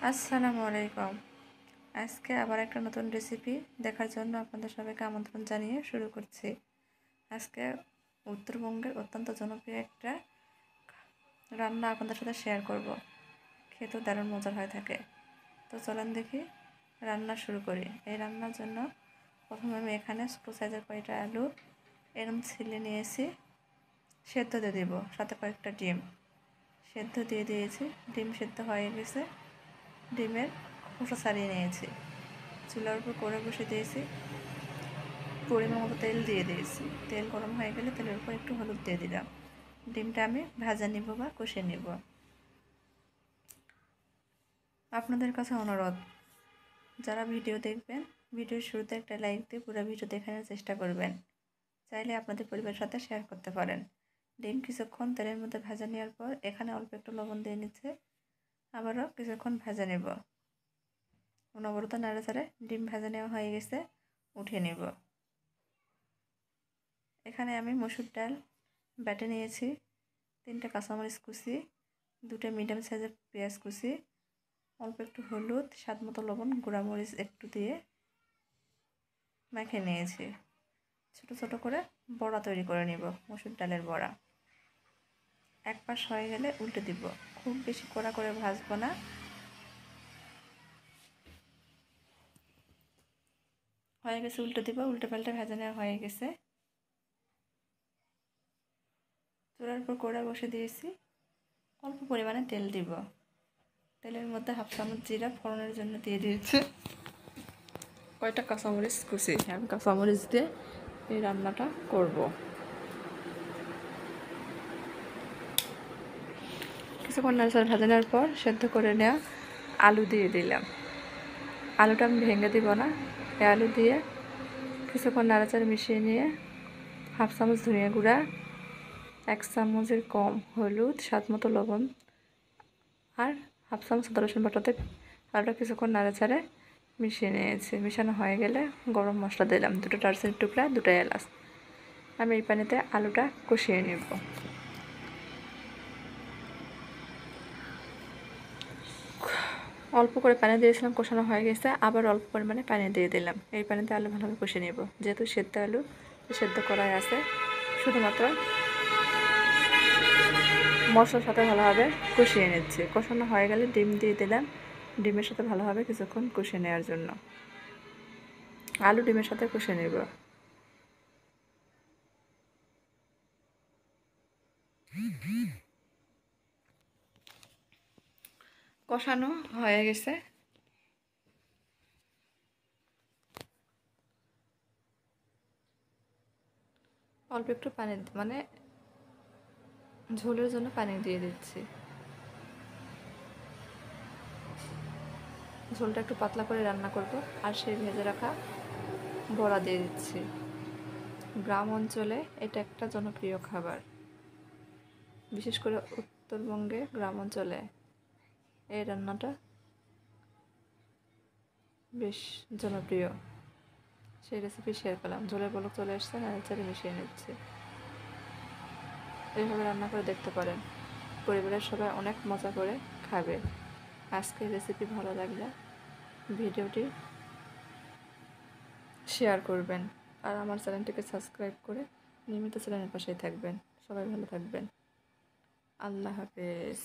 আসসালামু আলাইকুম। আজকে আবার একটা নতুন রেসিপি দেখার জন্য আপনাদের সবাইকে আমন্ত্রণ জানিয়ে শুরু করছি। আজকে উত্তরবঙ্গের অত্যন্ত জনপ্রিয় একটা রান্না আপনাদের সাথে শেয়ার করব। খেতেও দারুণ মজার হয়ে থাকে। তো চলেন দেখি রান্না শুরু করি। এই রান্নার জন্য প্রথমে আমি এখানে ছোটো সাইজের কয়েকটা আলু এরকম ছিলে নিয়েছি, সেদ্ধ দিয়ে দেবো। সাথে কয়েকটা ডিম সেদ্ধ দিয়ে দিয়েছি। ডিম সেদ্ধ হয়ে গেছে, ডিমের খোসা ছাড়িয়ে নিয়েছি। চুলার উপর করে বসে দিয়েছি, পরিমাণ মতো তেল দিয়ে দিয়েছি। তেল গরম হয়ে গেলে তেলের উপর একটু হলুদ দিয়ে দিলাম। ডিমটা আমি ভাজা নিব বা কষে নিব। আপনাদের কাছে অনুরোধ, যারা ভিডিও দেখবেন ভিডিওর শুরুতে একটা লাইক দিয়ে পুরো ভিডিও দেখানোর চেষ্টা করবেন। চাইলে আপনাদের পরিবারের সাথে শেয়ার করতে পারেন। ডিম কিছুক্ষণ তেলের মধ্যে ভাজা নেওয়ার পর এখানে অল্প একটু লবণ দিয়ে নিচ্ছে, আবারও কিছুক্ষণ ভাজা নেব। অনবরত নাড়াচাড়ে ডিম ভাজা নেওয়া হয়ে গেছে, উঠিয়ে নেব। এখানে আমি মসুর ডাল বেটে নিয়েছি, 3টা কাঁচামরিচ কুচি, 2টা মিডিয়াম সাইজের পেঁয়াজ কুচি, অল্প একটু হলুদ, স্বাদ মতো লবণ, গুঁড়ামরিচ একটু দিয়ে মেখে নিয়েছি। ছোট ছোট করে বড়া তৈরি করে নিব, মসুর ডালের বড়া। এক পাশ হয়ে গেলে উল্টে দিব। খুব বেশি কড়া করে ভাজবো না। হয়ে গেছে, উল্টে দিব। উল্টে পাল্টে ভেজে নেওয়া হয়ে গেছে। চুলার উপর কড়া বসে দিয়েছি, অল্প পরিমাণে তেল দিব। তেলের মধ্যে হাফ চামচ জিরা ফোড়নের জন্য দিয়ে দিয়েছি, কয়টা কাঁচামরিচ কুচি। আমি কাঁচামরিচ দিয়ে এই রান্নাটা করব। কিছুক্ষণ নাড়াচাড়া ভেজে নেওয়ার পর সেদ্ধ করে নেওয়া আলু দিয়ে দিলাম। আলুটা আমি ভেঙে দিব না। এই আলু দিয়ে কিছুক্ষণ নাড়াচাড়া মিশিয়ে নিয়ে হাফ চামচ ধনিয়া গুঁড়া, 1 চামচের কম হলুদ, স্বাদ মতো লবণ আর হাফ চামচ আদা রসুন বাটাতে আলুটা কিছুক্ষণ নাড়াচাড়ে মিশিয়ে নিয়েছি। মিশানো হয়ে গেলে গরম মশলা দিলাম, 2টা দারচিনির টুকরা, 2টা এলাচ। আমি এই পানিতে আলুটা কষিয়ে নেব। অল্প করে পানি দিয়েছিলাম, কষানো হয়ে গেছে। আবার অল্প পরিমাণে পানি দিয়ে দিলাম। এই পানিতে আলু ভালোভাবে কষিয়ে নেব। যেহেতু সেদ্ধ আলু সেদ্ধ করাই আছে, শুধুমাত্র মশলার সাথে ভালোভাবে কষিয়ে নিচ্ছি। কষানো হয়ে গেলে ডিম দিয়ে দিলাম। ডিমের সাথে ভালোভাবে কিছুক্ষণ কষিয়ে নেওয়ার জন্য আলু ডিমের সাথে কষিয়ে নেব। কষানো হয়ে গেছে। অল্প একটু পানি মানে ঝোলের জন্য পানি দিয়ে দিচ্ছি। ঝোলটা একটু পাতলা করে রান্না করব। আর সেই ভেজে রাখা বড়া দিয়ে দিচ্ছি। গ্রাম অঞ্চলে এটা একটা জনপ্রিয় খাবার, বিশেষ করে উত্তরবঙ্গে গ্রাম অঞ্চলে এই রান্নাটা বেশ জনপ্রিয়। সেই রেসিপি শেয়ার করলাম। ঝোলের বলক চলে আসছে, নাড়াচাড়ে মিশিয়ে নিচ্ছে। এইভাবে রান্না করে দেখতে পারেন, পরিবারের সবাই অনেক মজা করে খাবে। আজকের রেসিপি ভালো লাগলে ভিডিওটি শেয়ার করবেন আর আমার চ্যানেলটিকে সাবস্ক্রাইব করে নিয়মিত চ্যানেলের পাশেই থাকবেন। সবাই ভালো থাকবেন। আল্লাহ হাফেজ।